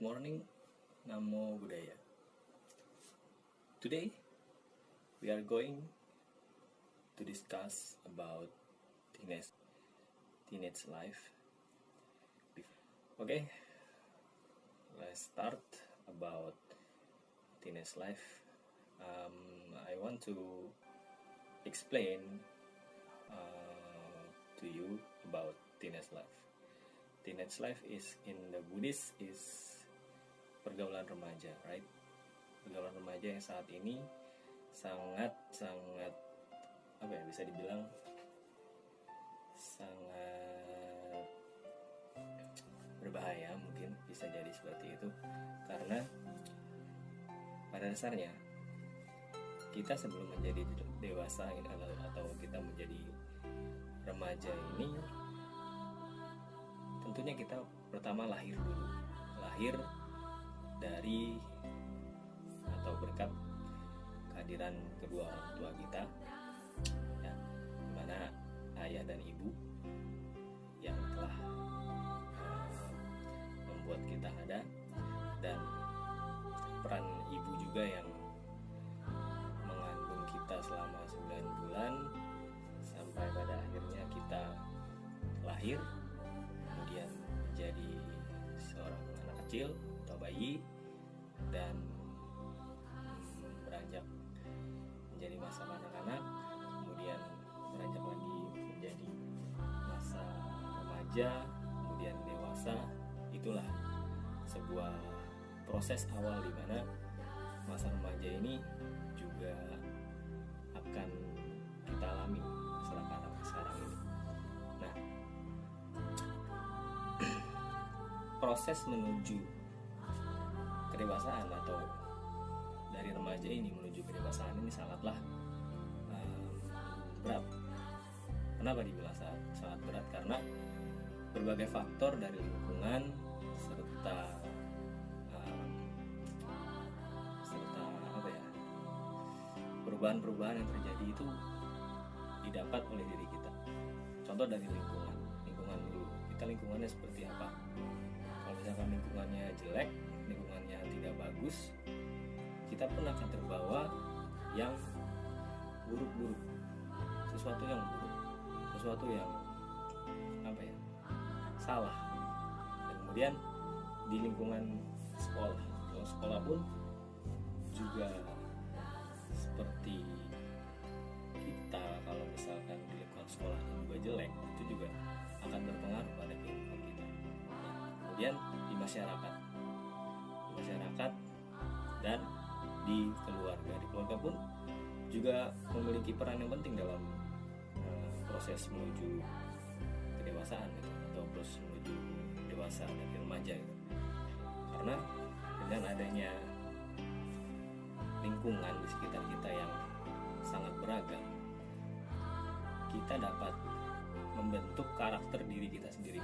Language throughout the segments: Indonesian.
Good morning, Namo Buddhaya. Today, we are going to discuss about teenage life. Okay, let's start about teenage life. I want to explain to you about teenage life. Teenage life is in the Buddhist is pergaulan remaja, right? Pergaulan remaja yang saat ini sangat bisa dibilang sangat berbahaya, mungkin bisa jadi seperti itu, karena pada dasarnya kita sebelum menjadi dewasa atau kita menjadi remaja ini, tentunya kita pertama lahir dulu, lahir dari atau berkat kehadiran kedua orang tua kita, ya, dimana ayah dan ibu yang telah membuat kita ada, dan peran ibu juga yang mengandung kita selama 9 bulan sampai pada akhirnya kita lahir, kemudian menjadi seorang anak kecil atau bayi, dan beranjak menjadi masa anak-anak, kemudian beranjak lagi menjadi masa remaja, kemudian dewasa. Itulah sebuah proses awal di mana masa remaja ini juga akan kita alami sekarang ini. Nah, proses menuju kedewasaan atau dari remaja ini menuju kedewasaan ini sangatlah berat. Kenapa dibilang sangat berat? Karena berbagai faktor dari lingkungan serta perubahan-perubahan yang terjadi itu didapat oleh diri kita. Contoh dari lingkungan dulu, kita lingkungannya seperti apa? Kalau misalkan lingkungannya jelek, lingkungannya tidak bagus, kita pun akan terbawa yang buruk-buruk, sesuatu yang buruk, sesuatu yang salah. Dan kemudian di lingkungan sekolah, kalau sekolah pun juga seperti kita, kalau misalkan di lingkungan sekolahnya juga jelek, itu juga akan berpengaruh pada kehidupan kita. Kemudian di masyarakat dan di keluarga pun juga memiliki peran yang penting dalam proses menuju kedewasaan gitu, atau proses menuju dewasa dari remaja gitu. Karena dengan adanya lingkungan di sekitar kita yang sangat beragam, kita dapat membentuk karakter diri kita sendiri.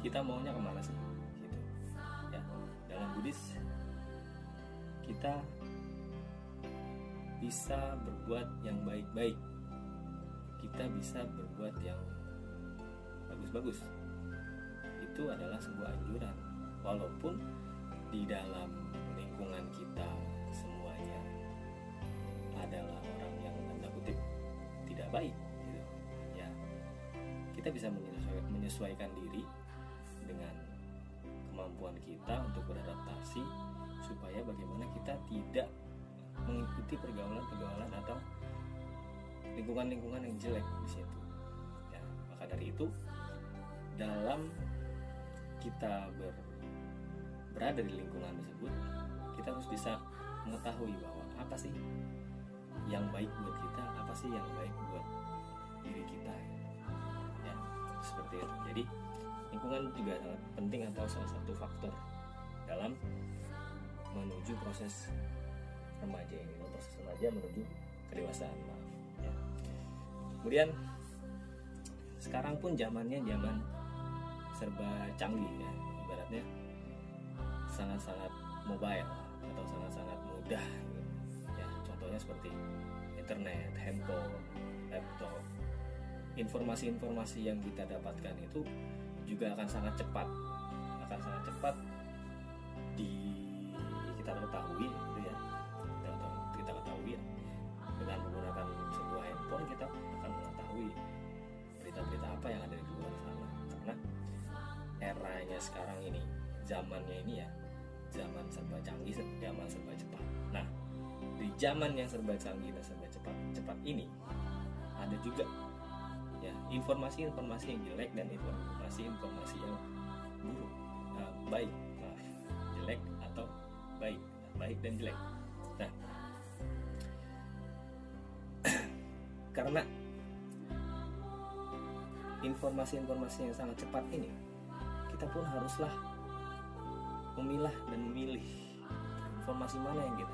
Kita maunya kemana sih? Gitu. Ya, dalam Buddhis kita bisa berbuat yang baik-baik, kita bisa berbuat yang bagus-bagus. Itu adalah sebuah anjuran, walaupun di dalam lingkungan kita semuanya adalah orang yang tanda kutip tidak baik gitu. Ya, kita bisa menyesuaikan diri dengan kemampuan kita untuk beradaptasi, supaya bagaimana kita tidak mengikuti pergaulan atau lingkungan yang jelek di situ. Ya, maka dari itu, dalam kita berada di lingkungan tersebut, kita harus bisa mengetahui bahwa apa sih yang baik buat kita, apa sih yang baik buat diri kita. Ya, seperti itu. Jadi lingkungan juga sangat penting atau salah satu faktor dalam menuju proses remaja ini, proses remaja menuju kedewasaan. Ya. Kemudian sekarang pun zamannya zaman serba canggih, ya, ibaratnya sangat-sangat mobile atau sangat-sangat mudah gitu. Ya, contohnya seperti internet, handphone, laptop. Informasi-informasi yang kita dapatkan itu juga akan sangat cepat kita ketahui gitu ya, kita ketahui ya, dengan menggunakan sebuah handphone kita akan mengetahui berita-berita apa yang ada di luar sana. Karena eranya sekarang ini, zamannya ini ya, zaman serba canggih, zaman serba cepat. Nah, di zaman yang serba canggih dan serba cepat ini ada juga ya informasi-informasi yang jelek dan informasi-informasi yang buruk, baik, jelek atau baik dan jelek. Nah, karena informasi-informasi yang sangat cepat ini, kita pun haruslah memilah dan memilih informasi mana yang kita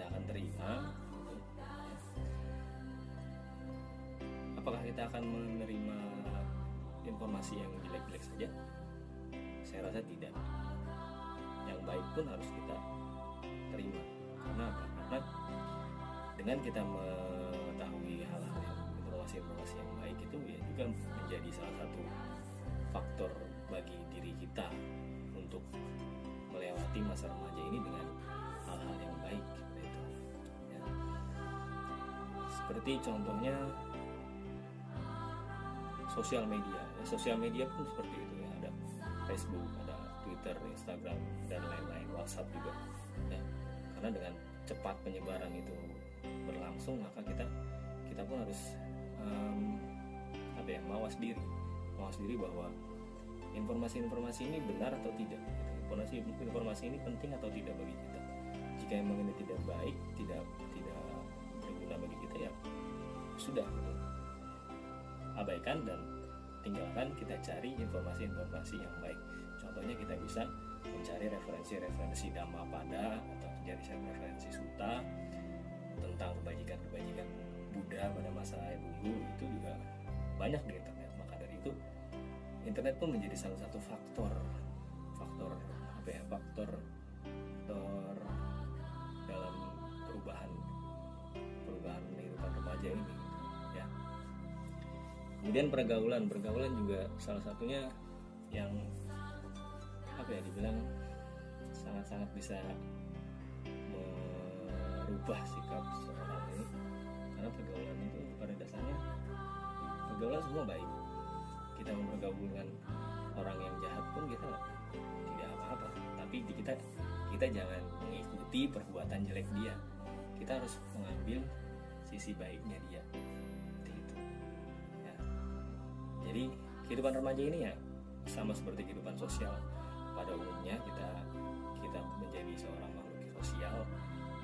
akan terima. Apakah kita akan menerima informasi yang jelek-jelek saja? Saya rasa tidak. Yang baik pun harus kita terima. Karena apa? Karena dengan kita mengetahui hal-hal yang informasi-informasi yang baik itu ya juga menjadi salah satu faktor bagi diri kita untuk melewati masa remaja ini dengan hal-hal yang baik seperti itu ya. Seperti contohnya sosial media pun seperti itu ya, ada Facebook, ada Twitter, Instagram dan lain-lain, WhatsApp juga ya. Karena dengan cepat penyebaran itu berlangsung, maka kita pun harus mawas diri bahwa informasi-informasi ini benar atau tidak, informasi ini penting atau tidak bagi kita. Jika emang ini tidak baik, tidak berguna bagi kita, ya sudah, abaikan dan tinggalkan. Kita cari informasi-informasi yang baik. Contohnya kita bisa mencari referensi Dhammapada atau mencari referensi Sutta tentang kebajikan Buddha pada masa dulu, itu juga banyak di internet. Maka dari itu internet pun menjadi salah satu faktor dalam perubahan kehidupan remaja ini ya. Kemudian pergaulan juga salah satunya yang dibilang sangat-sangat bisa merubah sikap seorang ini. Karena pergaulan itu pada dasarnya pergaulan semua baik. Kita bergaul dengan orang yang jahat pun kita tidak apa-apa, tapi kita jangan mengikuti perbuatan jelek dia. Kita harus mengambil sisi baiknya dia. Seperti itu ya. Jadi kehidupan remaja ini ya sama seperti kehidupan sosial pada umumnya. Kita menjadi seorang makhluk sosial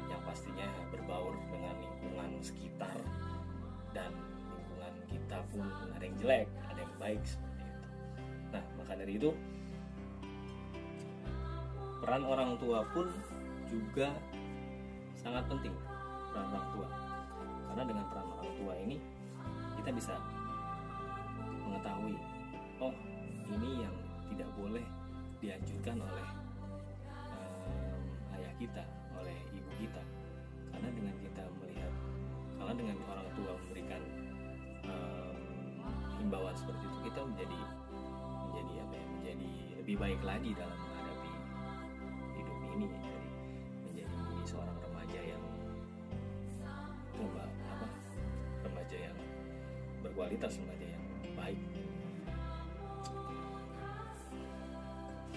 yang pastinya berbaur dengan lingkungan sekitar, dan lingkungan kita pun ada yang jelek, ada yang baik, seperti itu. Nah, maka dari itu peran orang tua pun juga sangat penting, peran orang tua. Karena dengan peran orang tua ini kita bisa mengetahui, oh ini yang tidak boleh dianjurkan oleh ayah kita, oleh ibu kita. Karena dengan kita melihat, karena dengan orang tua memberikan himbauan seperti itu, kita menjadi lebih baik lagi dalam menghadapi hidup ini. Jadi menjadi seorang remaja yang berkualitas, remaja yang baik.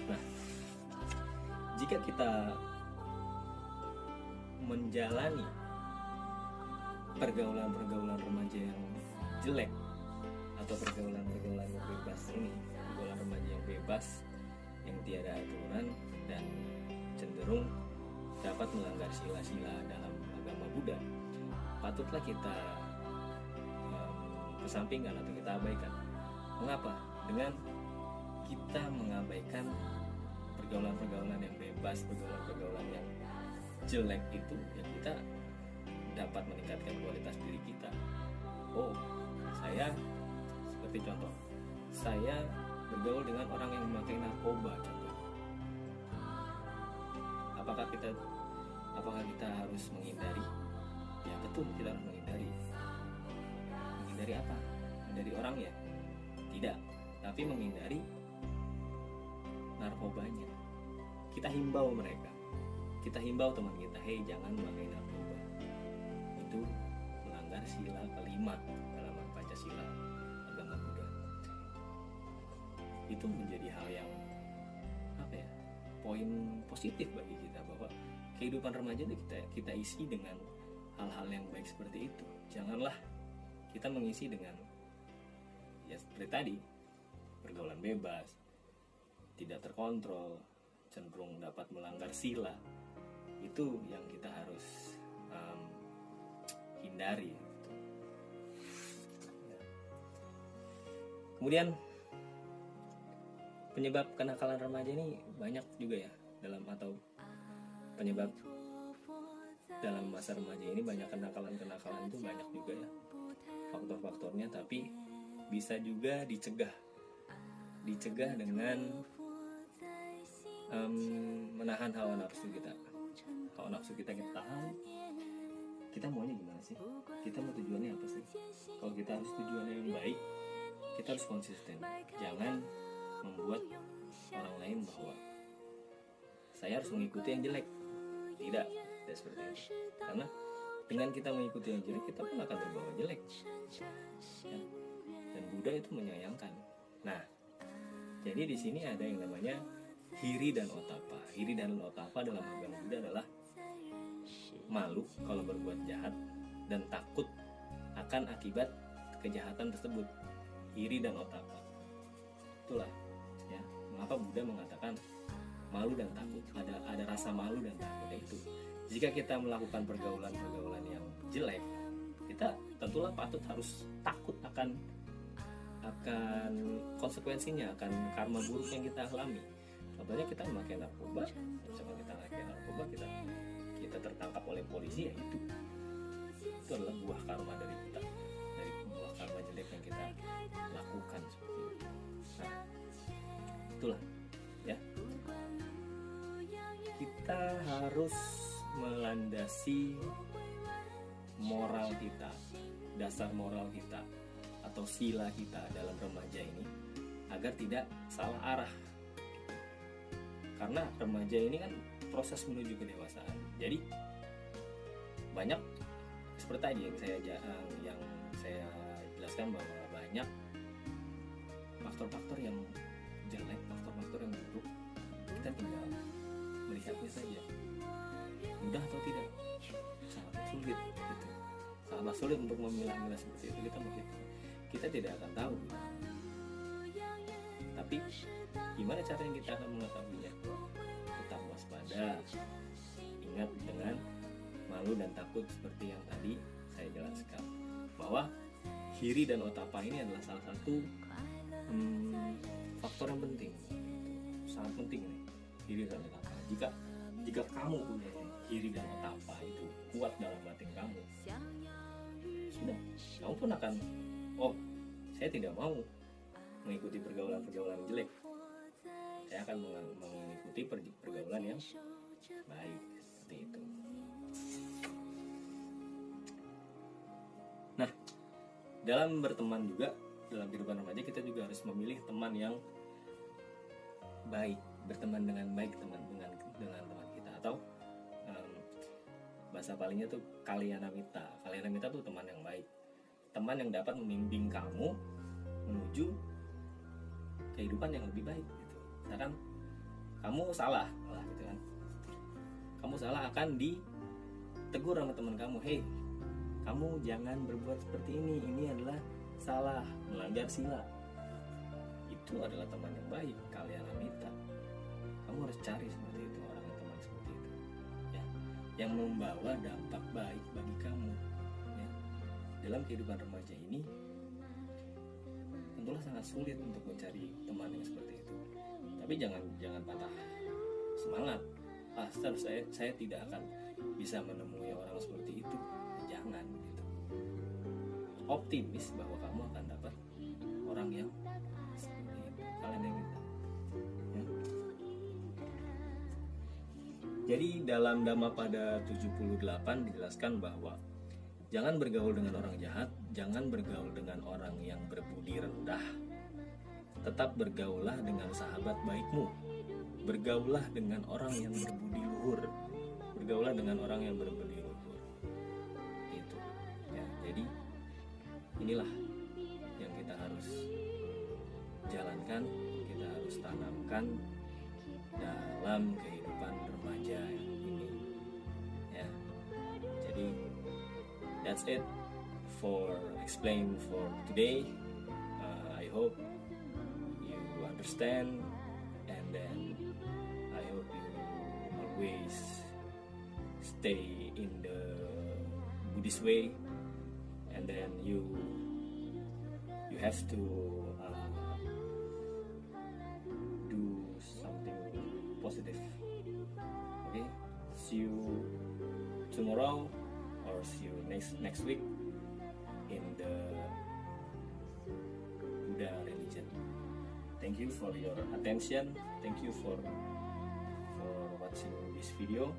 Nah, jika kita menjalani pergaulan remaja yang jelek atau pergaulan yang bebas ini, pergaulan remaja yang bebas, yang tiada aturan dan cenderung dapat melanggar sila-sila dalam agama Buddha, patutlah kita kesampingkan atau kita abaikan. Mengapa? Dengan kita mengabaikan pergaulan yang bebas, pergaulan yang jelek itu, ya kita dapat meningkatkan kualitas diri kita. Oh, saya seperti contoh, saya bergaul dengan orang yang memakai narkoba contoh. Apakah kita harus menghindari? Ya betul, kita harus menghindari. Menghindari apa? Menghindari orangnya? Tidak, tapi menghindari narkobanya. Kita himbau mereka, kita himbau teman kita, hei jangan pakai narkoba, itu melanggar sila kelima dalam Pancasila agama Buddha. Itu menjadi hal yang poin positif bagi kita, bahwa kehidupan remaja itu kita isi dengan hal-hal yang baik seperti itu. Janganlah kita mengisi dengan ya seperti tadi, pergaulan bebas, tidak terkontrol, cenderung dapat melanggar sila. Itu yang kita harus hindari. Kemudian penyebab kenakalan remaja ini banyak juga ya, penyebab dalam masa remaja ini banyak kenakalan itu banyak juga ya faktor-faktornya, tapi bisa juga dicegah dengan menahan hawa nafsu kita tahan. Kita maunya gimana sih, kita mau tujuannya apa sih? Kalau kita harus tujuannya yang baik, kita harus konsisten, jangan membuat orang lain bahwa saya harus mengikuti yang jelek. Tidak seperti itu. Karena dengan kita mengikuti yang jelek, kita pun akan terbawa jelek ya. Dan Buddha itu menyayangkan. Nah, jadi di sini ada yang namanya hiri dan otapa. Hiri dan otapa dalam agama Buddha adalah malu kalau berbuat jahat dan takut akan akibat kejahatan tersebut. Hiri dan otapa. Itulah ya, mengapa Buddha mengatakan malu dan takut. Ada rasa malu dan takut, itu jika kita melakukan pergaulan yang jelek, kita tentulah harus takut akan konsekuensinya, akan karma buruk yang kita alami. Contohnya kita memakai narkoba, misalkan kita tertangkap oleh polisi, ya itu adalah buah karma dari buah karma jelek yang kita lakukan seperti itu. Nah, itulah ya, kita harus melandasi moral kita, dasar moral kita atau sila kita dalam remaja ini agar tidak salah arah. Karena remaja ini kan proses menuju kedewasaan. Jadi banyak seperti tadi yang saya jelaskan, bahwa banyak faktor-faktor yang jelek, faktor-faktor yang buruk. Kita tinggal melihatnya saja. Mudah atau tidak? Sangat sulit gitu. Sangat sulit untuk memilah-milah seperti itu. Kita tidak akan tahu. Tapi gimana caranya kita akan mengetahuinya? Tetap waspada. Ingat dengan malu dan takut seperti yang tadi saya jelaskan, bahwa hiri dan otapa ini adalah salah satu faktor yang penting, sangat penting nih, hiri dan otapa. Jika kamu punya hiri dan otapa itu kuat dalam batin kamu, sudah, kamu pun akan, saya tidak mau mengikuti pergaulan jelek, saya akan mengikuti pergaulan yang baik, seperti itu. Nah, dalam berteman juga, dalam kehidupan remaja kita juga harus memilih teman yang baik, berteman dengan baik dengan teman kita, atau bahasa palingnya tuh kalyanamita. Kalyanamita tuh teman yang baik, teman yang dapat membimbing kamu menuju kehidupan yang lebih baik gitu. Misalkan kamu salah gitu kan, kamu salah akan ditegur sama teman kamu, hei kamu jangan berbuat seperti ini adalah salah, melanggar sila. Itu adalah teman yang baik, kalyanamita. Kamu harus cari seperti itu, orang yang teman seperti itu ya, yang membawa dampak baik bagi kamu ya. Dalam kehidupan remaja ini tentulah sangat sulit untuk mencari teman yang seperti itu. Tapi jangan patah semangat. Saya tidak akan bisa menemui orang seperti itu. Jangan gitu. Optimis bahwa kamu akan dapat orang yang seperti itu. Kalian yang minta. Ya. Jadi dalam Dhammapada 78 dijelaskan bahwa jangan bergaul dengan orang jahat, jangan bergaul dengan orang yang berbudi rendah. Tetap bergaullah dengan sahabat baikmu. bergaulah dengan orang yang berbudi luhur, bergaulah dengan orang yang berbudi luhur, gitu ya. Jadi inilah yang kita harus jalankan, kita harus tanamkan dalam kehidupan remaja ini ya. Jadi that's it for explain for today. I hope you understand, and then I hope you always stay in the Buddhist way, and then you have to do something positive. Okay, see you tomorrow or see you next week in the Buddha religion. Thank you for your attention. Thank you for watching this video.